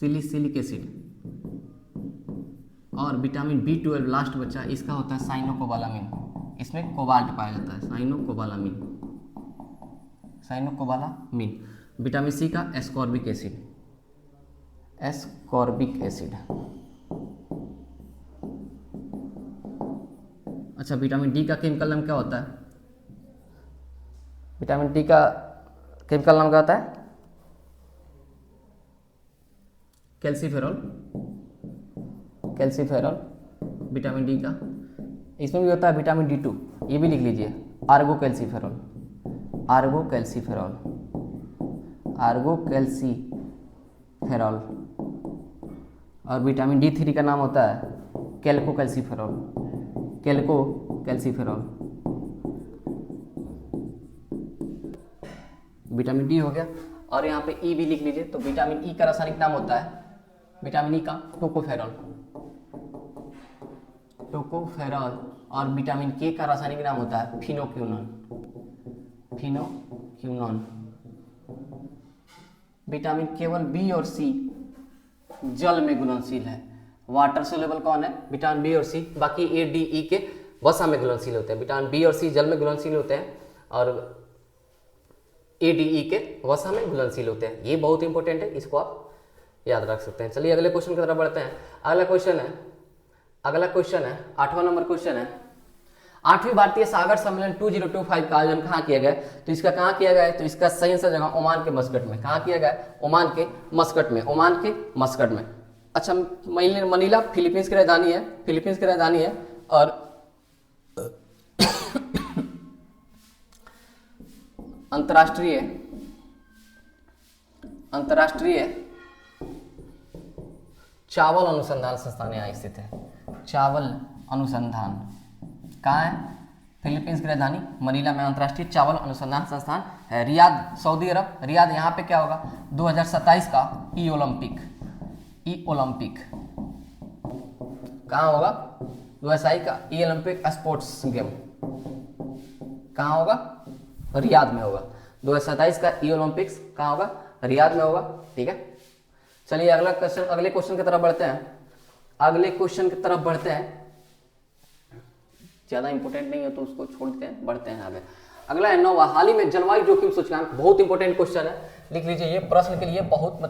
salicylic acid. और vitamin B12 last बच्चा, इसका होता है साइनोकोबालामिन। इसमें कोबाल्ट पाया जाता है, साइनोकोबालामिन, साइनोकोबालामिन। विटामिन सी का एस्कॉर्बिक एसिड, एस्कॉर्बिक एसिड। अच्छा, विटामिन डी का केमिकल नाम क्या होता है? विटामिन डी का केमिकल नाम क्या होता है? कैल्सीफेरॉल, कैल्सीफेरॉल विटामिन डी का। इसमें भी होता है विटामिन D2, ये भी लिख लीजिए, Ergo calciferol, Ergo calciferol, Ergo calciferol. और विटामिन D3 का नाम होता है कैल्को कैल्सीफेरॉल, कैल्को कैल्सीफेरॉल। विटामिन डी हो गया, और यहाँ पे ई भी लिख लीजिए। तो विटामिन ई का रासायनिक नाम होता है, विटामिन ई का टोकोफेरॉल, टोकोफेरॉल। और विटामिन के का रासायनिक नाम होता है फिनोक्विनोन, फिनोक्विनोन। विटामिन केवल बी और सी जल में घुलनशील है। वाटर सोल्यूबल कौन है? विटामिन बी और सी। बाकी ए डी ई के वसा में घुलनशील होते हैं। विटामिन बी और सी जल में घुलनशील होते हैं, और ए डी ई के वसा में घुलनशील होते हैं। ये बहुत इंपॉर्टेंट है, इसको आप याद रख सकते हैं। चलिए अगले क्वेश्चन की तरफ बढ़ते हैं। अगला क्वेश्चन है, 8वां नंबर क्वेश्चन है, 8वीं भारतीय सागर सम्मेलन 2025 का आयोजन कहाँ किया गया? तो इसका कहाँ किया गया है? तो इसका सही आंसर जगह ओमान के मस्कट में। कहाँ किया गया? ओमान के मस्कट में, ओमान के मस्कट में। अच्छा, मनीला फिलीपींस की राजधानी है, फिलीपींस की राजधानी है। और अंतर्राष्ट्रीय चावल अनुसंधान संस्थान यहाँ स्थित है। चावल अनुसंधान कहाँ है? फिलीपींस की राजधानी मनीला में अंतर्राष्ट्रीय चावल अनुसंधान संस्थान है। रियाद, सऊदी अरब। रियाद यहाँ पे क्या होगा? 2027 का ई ओलंपिक कहाँ होगा? 2027 का ई ओलंपिक स्पोर्ट्स गेम कहाँ होगा? रियाद में होगा। 2027 का ई ओलंपिक्स कहाँ होगा? रियाद में होगा। ठीक है, चलिए अगले क्वेश्चन की तरफ बढ़ते हैं। ज्यादा इंपॉर्टेंट नहीं है तो उसको छोड़ते हैं, बढ़ते हैं आगे। अगला है 9वां, हाल ही में जलवायु जोखिम सूचकांक। बहुत इंपॉर्टेंट क्वेश्चन है, लिख लीजिए। ये प्रश्न के लिए बहुत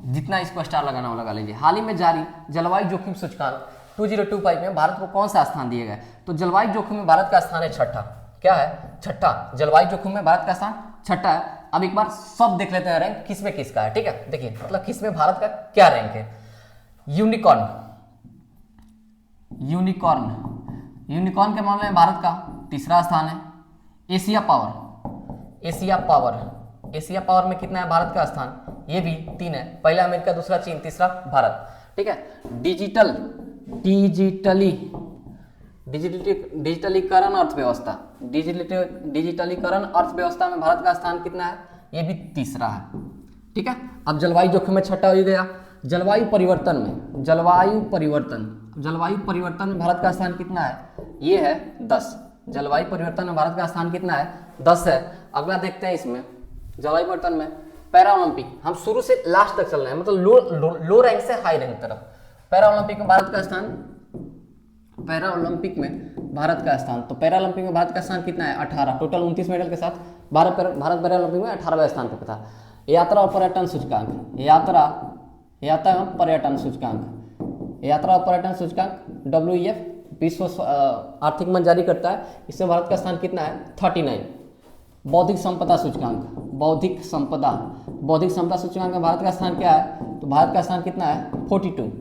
जितना इसको स्टार लगाना हो लगा लीजिए। हाल ही में जारी जलवायु जोखिम सूचकांक 2025 में भारत को कौन सा स्थान दिया गया? तो जलवायु जोखिम में भारत का स्थान है छठा। क्या है? छठा। जलवायु जोखिम में भारत का स्थान छठा है। अब एक बार सब देख लेते हैं रैंक किसमें किसका है। ठीक है, देखिए मतलब किसमें भारत का क्या रैंक है। यूनिकॉर्न के मामले में भारत का तीसरा स्थान है। एशिया पावर में कितना है भारत का स्थान? ये भी 3 है। पहला अमेरिका, दूसरा चीन, तीसरा भारत। ठीक है, डिजिटलीकरण अर्थव्यवस्था में भारत का स्थान कितना है? ये भी तीसरा है। ठीक है, अब जलवायु जोखिम में छठा हो गया। जलवायु परिवर्तन में, जलवायु परिवर्तन में भारत का स्थान कितना है? ये है 10। जलवायु परिवर्तन में भारत का स्थान कितना है? 10 है। अगला देखते हैं इसमें जलवायु परिवर्तन में पैरा ओलंपिक। हम शुरू से लास्ट तक चल रहे हैं, मतलब लो रैंक से हाई रैंक तरफ। पैरा ओलंपिक में भारत का स्थान, पैरा ओलंपिक में भारत का स्थान, तो पैरा ओलंपिक में भारत का स्थान कितना है? 18। टोटल 29 मेडल के साथ भारत पैरा ओलंपिक में 18वें स्थान पर था। यात्रा और पर्यटन सूचकांक, यात्रा पर्यटन सूचकांक WEF विश्व आर्थिक मंच जारी करता है, इसमें भारत का स्थान कितना है? 39। बौद्धिक संपदा सूचकांक, बौद्धिक संपदा सूचकांक में भारत का स्थान क्या है? तो भारत का स्थान कितना है? 42।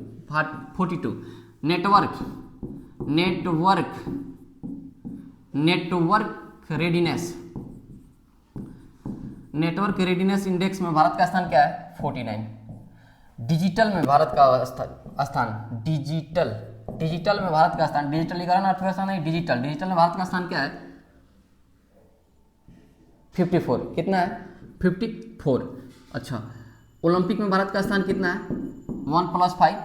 नेटवर्क रेडिनेस इंडेक्स में भारत का स्थान क्या है? 49। डिजिटल में भारत का स्थान, डिजिटल में भारत का स्थान, डिजिटलीकरण अर्थव्यवस्था नहीं, डिजिटल में भारत का स्थान क्या है? 54। कितना है? 54। अच्छा, ओलंपिक में भारत का स्थान कितना है? 1+5,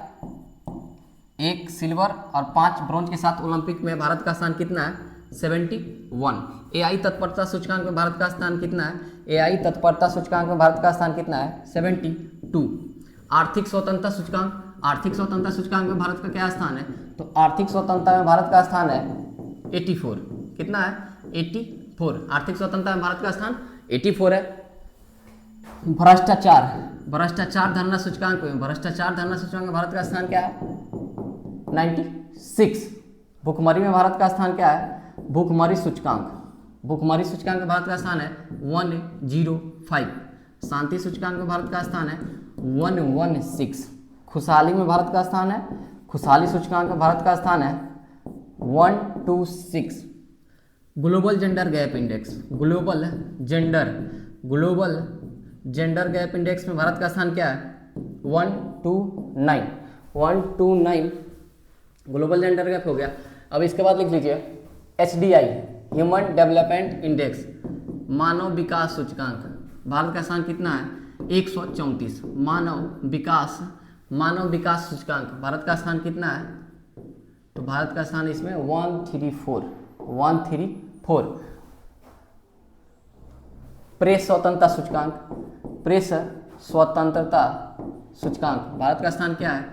1 सिल्वर और 5 ब्रॉन्ज के साथ ओलंपिक में भारत का स्थान कितना है? 71। AI तत्परता सूचकांक में भारत का स्थान कितना है? AI तत्परता सूचकांक में भारत का स्थान कितना है? 72। आर्थिक स्वतंत्रता सूचकांक में भारत का क्या स्थान है? तो आर्थिक स्वतंत्रता में भारत का स्थान है 84। कितना है? 84। आर्थिक स्वतंत्रता में भारत का स्थान 84 है। भ्रष्टाचार धरना सूचकांक में भारत का स्थान क्या है? 96। भुखमरी में भारत का स्थान क्या है? भुखमरी सूचकांक में भारत का स्थान है 105। शांति सूचकांक में भारत का स्थान है 116। खुशहाली में भारत का स्थान है, खुशहाली सूचकांक में भारत का स्थान है 126। ग्लोबल जेंडर गैप इंडेक्स में भारत का स्थान क्या है? 129। ग्लोबल जेंडर गैप हो गया। अब इसके बाद लिख लीजिए HDI, ह्यूमन डेवलपमेंट इंडेक्स, मानव विकास सूचकांक। भारत का स्थान कितना है? 134। मानव विकास सूचकांक भारत का स्थान कितना है? तो भारत का स्थान इसमें 134। प्रेस स्वतंत्रता सूचकांक भारत का स्थान क्या है?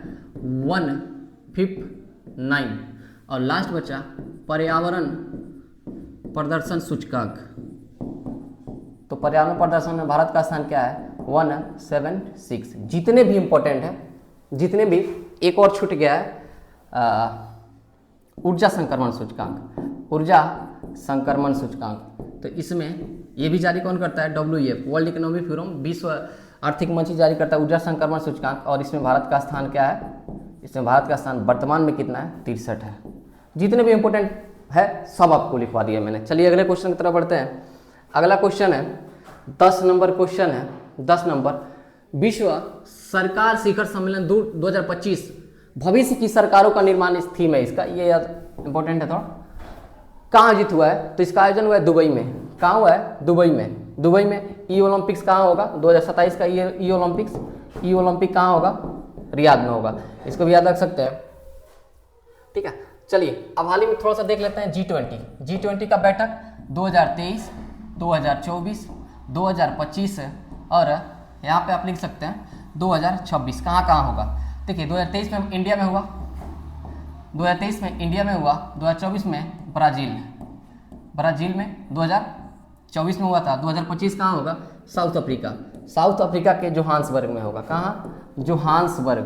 159। और लास्ट बचा पर्यावरण प्रदर्शन सूचकांक। तो पर्यावरण प्रदर्शन में भारत का स्थान क्या है? 176। जितने भी इंपॉर्टेंट है, एक और छूट गया है ऊर्जा संक्रमण सूचकांक। तो इसमें ये भी जारी कौन करता है? WEF, वर्ल्ड इकोनॉमिक फोरम, विश्व आर्थिक मंच जारी करता है ऊर्जा संक्रमण सूचकांक। और इसमें भारत का स्थान क्या है? इसमें भारत का स्थान वर्तमान में कितना है? 63 है। जितने भी इंपॉर्टेंट है सब आपको लिखवा दिया मैंने। चलिए अगले क्वेश्चन की तरफ बढ़ते हैं। अगला क्वेश्चन है 10 नंबर क्वेश्चन है। 10 नंबर, विश्व सरकार शिखर सम्मेलन 2025 भविष्य की सरकारों का निर्माण, इस थीम है इसका, ये इंपॉर्टेंट है थोड़ा। कहाँ आयोजित हुआ है? तो इसका आयोजन हुआ है दुबई में। कहाँ हुआ है? दुबई में। ई ओलंपिक्स कहाँ होगा? 2027 का ई ओलंपिक कहाँ होगा? रियाद में होगा। इसको भी याद रख सकते हैं। ठीक है, चलिए अब हाल ही में थोड़ा सा देख लेते हैं G20 का बैठक 2023, 2024, 2025 और यहाँ पे आप लिख सकते हैं 2026 कहाँ होगा। देखिए 2023 में इंडिया में हुआ, 2024 में ब्राज़ील में 2024 में हुआ था। 2025 कहाँ होगा? साउथ अफ्रीका के जोहान्सबर्ग में होगा। कहाँ? जोहान्सबर्ग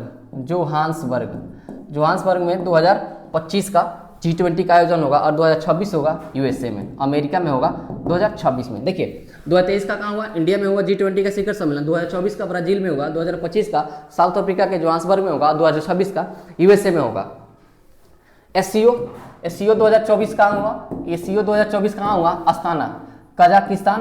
में 2025 का G20 का आयोजन होगा। और 2026 होगा USA में, अमेरिका में होगा 2026 में। देखिए 2023 का कहाँ हुआ? इंडिया में हुआ G20 का शिखर सम्मेलन, 2024 का ब्राज़ील में होगा, 2025 का साउथ अफ्रीका के जोहान्सबर्ग में होगा, 2026 का USA में होगा। SCO 2024 कहाँ हुआ? SCO 2024 कहाँ हुआ? अस्ताना, कजाकिस्तान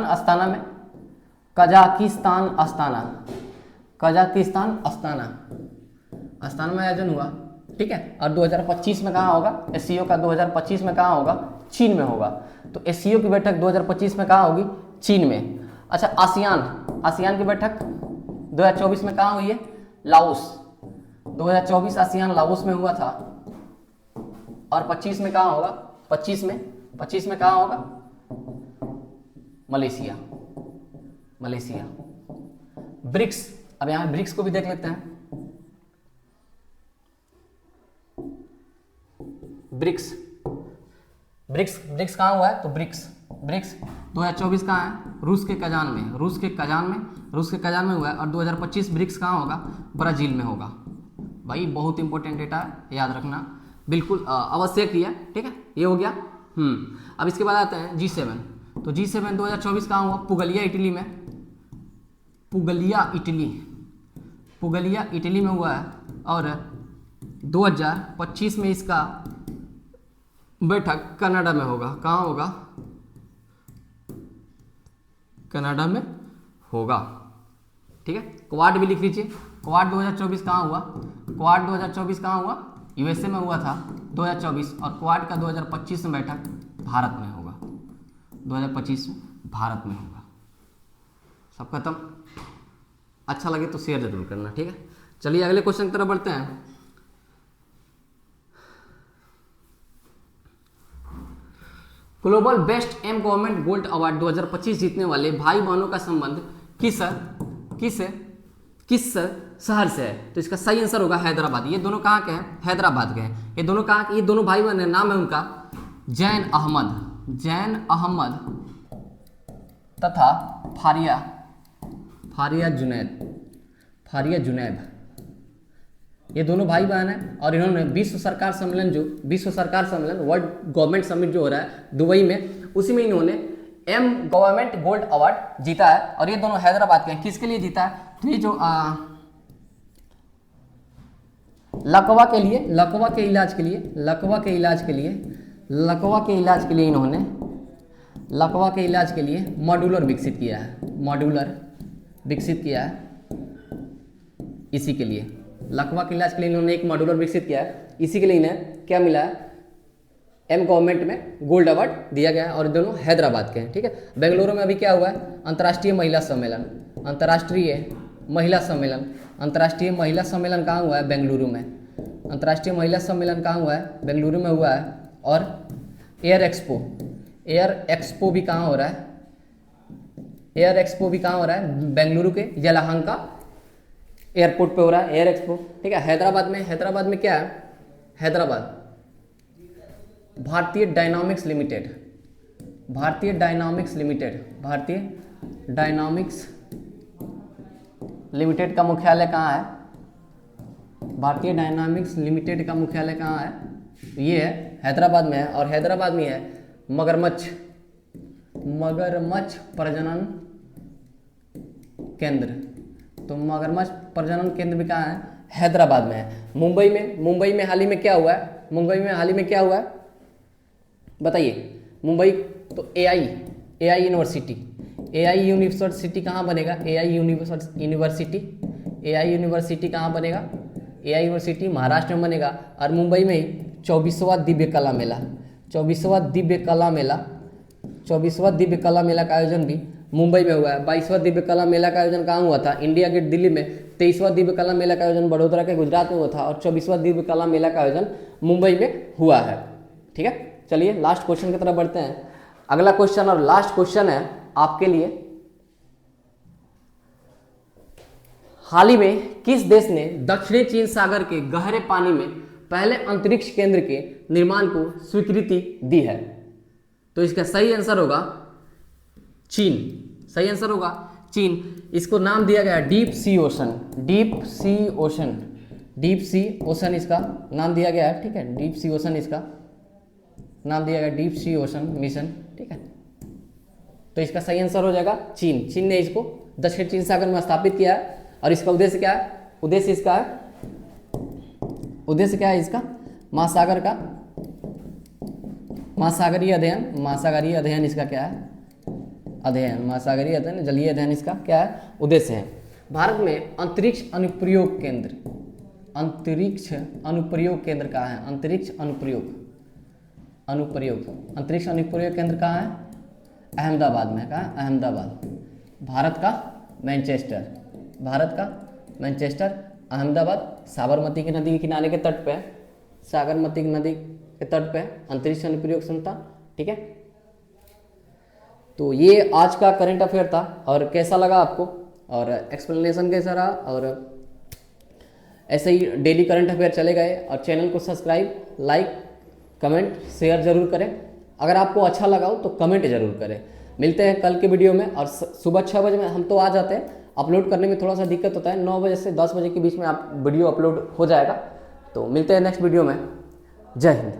में आयोजन हुआ। ठीक है, और 2025 में कहाँ होगा? SCO का 2025 में कहाँ होगा? चीन में होगा। तो SCO की बैठक 2025 में कहाँ होगी? चीन में। अच्छा आसियान, आसियान की बैठक 2024 में कहाँ हुई है? लाओस। 2024 आसियान लाओस में हुआ था। और 25 में कहाँ होगा? 25 में कहाँ होगा? Malaysia, Malaysia. ब्रिक्स, अब यहां ब्रिक्स को भी देख लेते हैं। ब्रिक्स, ब्रिक्स, ब्रिक्स कहाँ हुआ है? तो ब्रिक्स, ब्रिक्स 2024 कहाँ है? रूस के कजान में, रूस के कजान में हुआ है। और 2025 ब्रिक्स कहाँ होगा? ब्राजील में होगा। भाई बहुत इंपॉर्टेंट डेटा है, याद रखना, बिल्कुल आवश्यक ही है, ठीक है। ये हो गया। अब इसके बाद आते हैं G7। तो G7 2024 कहाँ हुआ? पुगलिया, इटली में। पुगलिया, इटली, पुगलिया इटली में हुआ है। और 2025 में इसका बैठक कनाडा में होगा। कहाँ होगा? कनाडा में होगा, ठीक है। क्वाड भी लिख लीजिए। क्वाड 2024 कहाँ हुआ? क्वाड 2024 कहाँ हुआ? यूएसए में हुआ था 2024। और क्वाड का 2025 में बैठक भारत में होगा। 2025 में भारत में होगा। सब खत्म। अच्छा लगे तो शेयर जरूर करना, ठीक है। चलिए अगले क्वेश्चन की तरफ बढ़ते हैं। Global best M government gold award 2025 जीतने वाले भाई बहनों का संबंध किस शहर से है? तो इसका सही आंसर होगा हैदराबाद। ये दोनों कहाँ के हैं? हैदराबाद के हैं। ये दोनों कहाँ के? ये दोनों भाई बहन हैं। नाम है उनका जैन अहमद तथा फारिया जुनैब। ये दोनों भाई बहन हैं। और इन्होंने विश्व सरकार सम्मेलन वर्ल्ड गवर्नमेंट समिट जो हो रहा है दुबई में, उसी में इन्होंने एम गवर्नमेंट गोल्ड अवार्ड जीता है। और ये दोनों हैदराबाद के हैं। किसके लिए जीता है? तो ये जो लकवा के इलाज के लिए मॉड्यूलर विकसित किया है। इसी के लिए लकवा के इलाज के लिए इन्होंने एक मॉड्यूलर विकसित किया है। इसी के लिए इन्हें क्या मिला है? एम गवर्नमेंट में गोल्ड अवार्ड दिया गया है। और दोनों हैदराबाद के हैं, ठीक है। बेंगलुरु में अभी क्या हुआ है? अंतर्राष्ट्रीय महिला सम्मेलन कहाँ हुआ है? बेंगलुरु में। अंतर्राष्ट्रीय महिला सम्मेलन कहाँ हुआ है? बेंगलुरु में हुआ है। और एयर एक्सपो भी कहाँ हो रहा है? बेंगलुरु के यलहंका एयरपोर्ट पे हो रहा है एयर एक्सपो, ठीक है। हैदराबाद में क्या है? हैदराबाद भारतीय डायनामिक्स लिमिटेड का मुख्यालय कहाँ है? भारतीय डायनामिक्स लिमिटेड का मुख्यालय कहाँ है? ये है हैदराबाद में है। और हैदराबाद में है मगरमच्छ प्रजनन केंद्र। तो मगरमच्छ प्रजनन केंद्र भी कहाँ है? हैदराबाद में है। मुंबई में हाल ही में क्या हुआ है? बताइए। मुंबई तो एआई यूनिवर्सिटी कहाँ बनेगा? एआई यूनिवर्सिटी कहाँ बनेगा? एआई यूनिवर्सिटी महाराष्ट्र में बनेगा। और मुंबई में ही 24वां दिव्य कला मेला का आयोजन भी मुंबई में हुआ है। 22वां दिव्य कला मेला का आयोजन कहाँ हुआ था? इंडिया गेट दिल्ली में। 23वां दिव्य कला मेला का आयोजन बड़ोदरा के गुजरात में हुआ था। और 24वां दिव्य कला मेला का आयोजन मुंबई में हुआ है, ठीक है। चलिए लास्ट क्वेश्चन की तरफ बढ़ते हैं। अगला क्वेश्चन और लास्ट क्वेश्चन है आपके लिए। हाल ही में किस देश ने दक्षिणी चीन सागर के गहरे पानी में पहले अंतरिक्ष केंद्र के निर्माण को स्वीकृति दी है? तो इसका सही आंसर होगा चीन। इसको नाम दिया गया डीप सी ओशन इसका नाम दिया गया है, ठीक है। डीप सी ओशन इसका नाम दिया गया, डीप सी ओशन मिशन, ठीक है। तो इसका सही आंसर हो जाएगा चीन ने इसको दक्षिण चीन सागर में स्थापित किया है। और इसका उद्देश्य क्या है? उद्देश्य क्या है इसका? महासागरीय अध्ययन इसका क्या है? महासागरीय अध्ययन, जलीय अध्ययन इसका क्या है? उद्देश्य है। भारत में अंतरिक्ष अनुप्रयोग केंद्र कहाँ है? अंतरिक्ष अनुप्रयोग केंद्र कहाँ है? अहमदाबाद में। कहाँ? अहमदाबाद। भारत का मैनचेस्टर, भारत का मैनचेस्टर। अहमदाबाद साबरमती की नदी के किनारे के तट पे है, साबरमती की नदी के तट पे है। अंतरिक्ष अनुप्रयोग क्षमता, ठीक है। तो ये आज का करंट अफेयर था, और कैसा लगा आपको और एक्सप्लेनेशन कैसा रहा, और ऐसे ही डेली करंट अफेयर चले गए। और चैनल को सब्सक्राइब, लाइक, कमेंट, शेयर जरूर करें। अगर आपको अच्छा लगा हो तो कमेंट जरूर करें। मिलते हैं कल के वीडियो में, और सुबह 6 बजे में हम तो आ जाते हैं। अपलोड करने में थोड़ा सा दिक्कत होता है, 9 बजे से 10 बजे के बीच में आप वीडियो अपलोड हो जाएगा। तो मिलते हैं नेक्स्ट वीडियो में। जय हिंद।